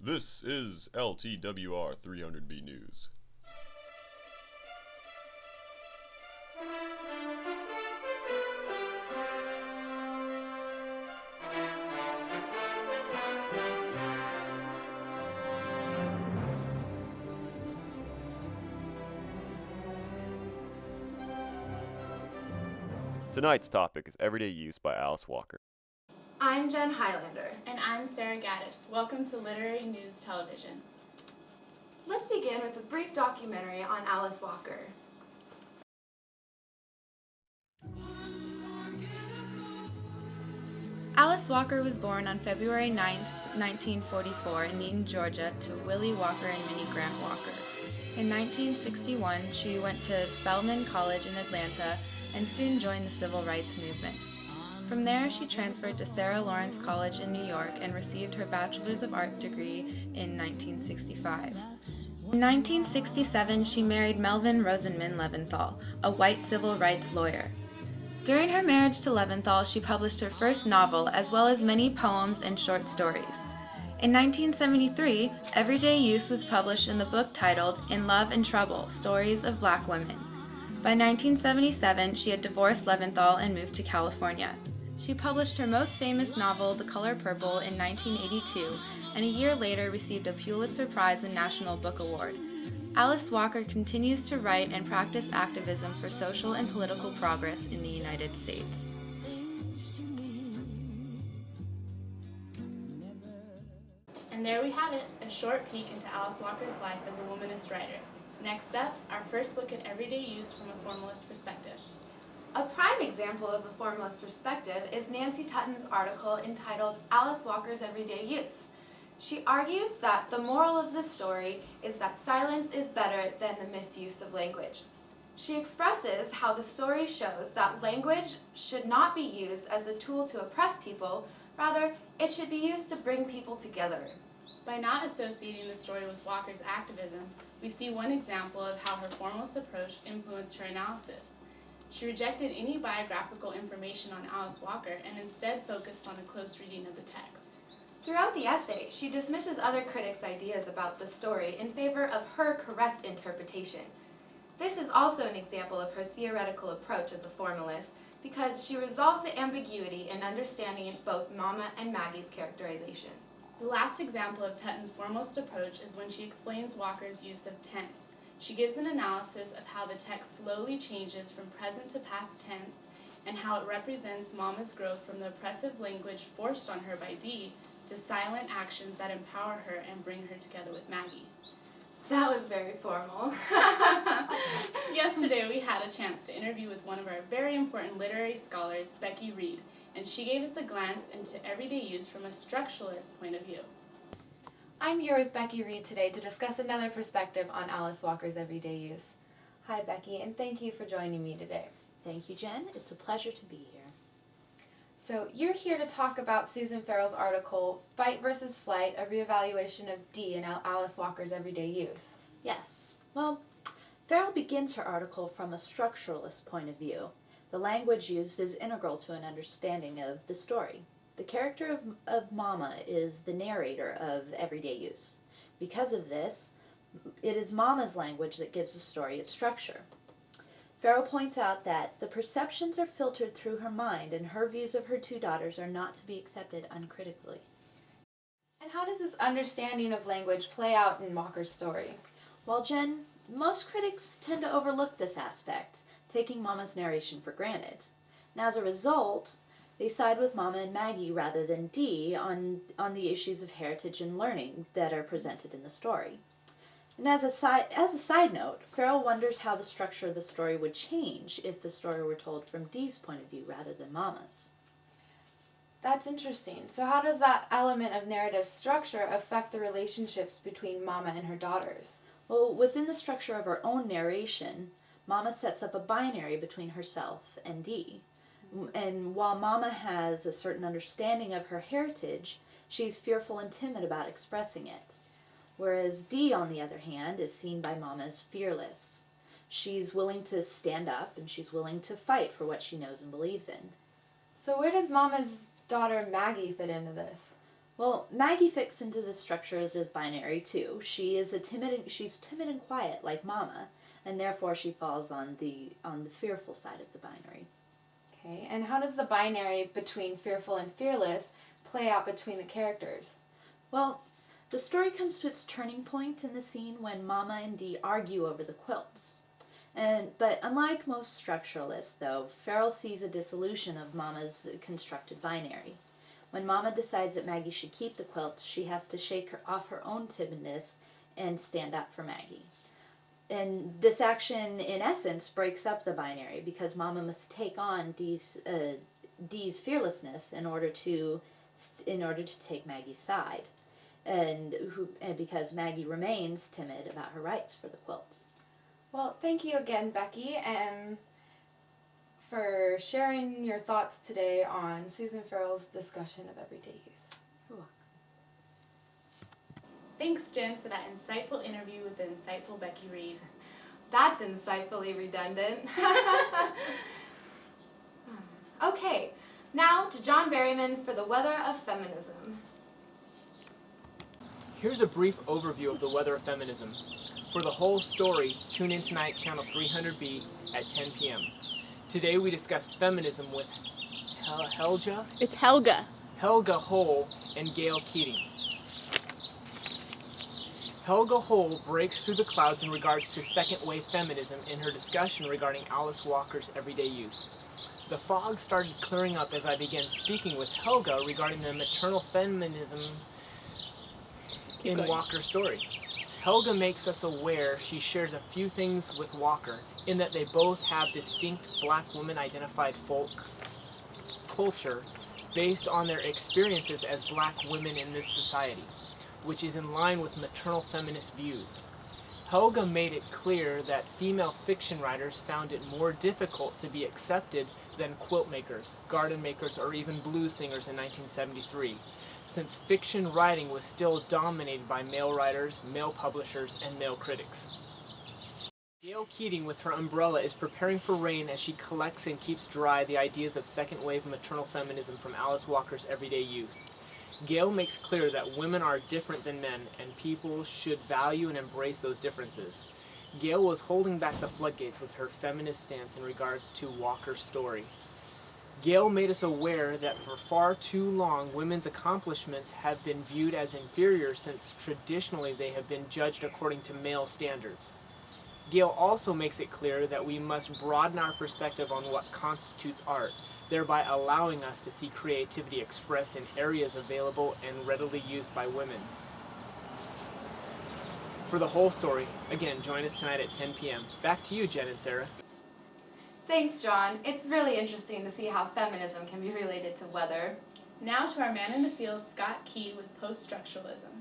This is LTWR 300B News. Tonight's topic is everyday use by Alice Walker. I'm Jen Highlander. And I'm Sarah Gaddis. Welcome to Literary News Television. Let's begin with a brief documentary on Alice Walker. Alice Walker was born on February 9, 1944 in Eaton, Georgia, to Willie Walker and Minnie Grant Walker. In 1961, she went to Spelman College in Atlanta and soon joined the Civil Rights Movement. From there, she transferred to Sarah Lawrence College in New York and received her Bachelor's of Art degree in 1965. In 1967, she married Melvin Rosenman Leventhal, a white civil rights lawyer. During her marriage to Leventhal, she published her first novel, as well as many poems and short stories. In 1973, Everyday Use was published in the book titled In Love and Trouble: Stories of Black Women. By 1977, she had divorced Leventhal and moved to California. She published her most famous novel, The Color Purple, in 1982, and a year later received a Pulitzer Prize and National Book Award. Alice Walker continues to write and practice activism for social and political progress in the United States. And there we have it, a short peek into Alice Walker's life as a womanist writer. Next up, our first look at everyday use from a formalist perspective. A prime example of a formalist perspective is Nancy Tutton's article entitled Alice Walker's Everyday Use. She argues that the moral of this story is that silence is better than the misuse of language. She expresses how the story shows that language should not be used as a tool to oppress people, rather, it should be used to bring people together. By not associating the story with Walker's activism, we see one example of how her formalist approach influenced her analysis. She rejected any biographical information on Alice Walker and instead focused on a close reading of the text. Throughout the essay, she dismisses other critics' ideas about the story in favor of her correct interpretation. This is also an example of her theoretical approach as a formalist, because she resolves the ambiguity in understanding both Mama and Maggie's characterization. The last example of Tutton's formalist approach is when she explains Walker's use of tense. She gives an analysis of how the text slowly changes from present to past tense and how it represents Mama's growth from the oppressive language forced on her by Dee to silent actions that empower her and bring her together with Maggie. That was very formal. Yesterday we had a chance to interview with one of our very important literary scholars, Becky Reed, and she gave us a glance into everyday use from a structuralist point of view. I'm here with Becky Reed today to discuss another perspective on Alice Walker's everyday use. Hi Becky, and thank you for joining me today. Thank you, Jen. It's a pleasure to be here. So you're here to talk about Susan Farrell's article, Fight versus Flight, a reevaluation of Dee in Alice Walker's everyday use. Yes. Well, Farrell begins her article from a structuralist point of view. The language used is integral to an understanding of the story. The character of Mama is the narrator of everyday use. Because of this, it is Mama's language that gives the story its structure. Farrell points out that the perceptions are filtered through her mind and her views of her two daughters are not to be accepted uncritically. And how does this understanding of language play out in Walker's story? Well, Jen, most critics tend to overlook this aspect, taking Mama's narration for granted. And as a result, they side with Mama and Maggie rather than Dee on the issues of heritage and learning that are presented in the story. And as a side note, Farrell wonders how the structure of the story would change if the story were told from Dee's point of view rather than Mama's. That's interesting. So how does that element of narrative structure affect the relationships between Mama and her daughters? Well, within the structure of her own narration, Mama sets up a binary between herself and Dee. And while Mama has a certain understanding of her heritage, she's fearful and timid about expressing it. Whereas Dee, on the other hand, is seen by Mama as fearless. She's willing to stand up and she's willing to fight for what she knows and believes in. So where does Mama's daughter Maggie fit into this? Well, Maggie fits into the structure of the binary too. She's timid and quiet like Mama, and therefore she falls on the fearful side of the binary. Okay, and how does the binary between fearful and fearless play out between the characters? Well, the story comes to its turning point in the scene when Mama and Dee argue over the quilts. But unlike most structuralists, though, Farrell sees a dissolution of Mama's constructed binary. When Mama decides that Maggie should keep the quilt, she has to shake off her own timidness and stand up for Maggie. And this action, in essence, breaks up the binary because Mama must take on Dee's fearlessness in order to take Maggie's side, and because Maggie remains timid about her rights for the quilts. Well, thank you again, Becky, for sharing your thoughts today on Susan Farrell's discussion of everyday use. You're welcome. Thanks, Jen, for that insightful interview with the insightful Becky Reed. That's insightfully redundant. Okay, now to John Berryman for the weather of feminism. Here's a brief overview of the weather of feminism. For the whole story, tune in tonight, channel 300B at 10 p.m. Today we discuss feminism with Helga Hole and Gail Keating. Helga Hole breaks through the clouds in regards to second-wave feminism in her discussion regarding Alice Walker's everyday use. The fog started clearing up as I began speaking with Helga regarding the maternal feminism in Walker's story. Helga makes us aware she shares a few things with Walker, in that they both have distinct black women-identified folk culture based on their experiences as black women in this society, which is in line with maternal feminist views. Helga made it clear that female fiction writers found it more difficult to be accepted than quilt makers, garden makers, or even blues singers in 1973, since fiction writing was still dominated by male writers, male publishers, and male critics. Gail Keating with her umbrella is preparing for rain as she collects and keeps dry the ideas of second-wave maternal feminism from Alice Walker's everyday use. Gail makes clear that women are different than men, and people should value and embrace those differences. Gail was holding back the floodgates with her feminist stance in regards to Walker's story. Gail made us aware that for far too long, women's accomplishments have been viewed as inferior since traditionally they have been judged according to male standards. Gail also makes it clear that we must broaden our perspective on what constitutes art, thereby allowing us to see creativity expressed in areas available and readily used by women. For the whole story, again, join us tonight at 10 p.m. Back to you, Jen and Sarah. Thanks, John. It's really interesting to see how feminism can be related to weather. Now to our man in the field, Scott Key, with post-structuralism.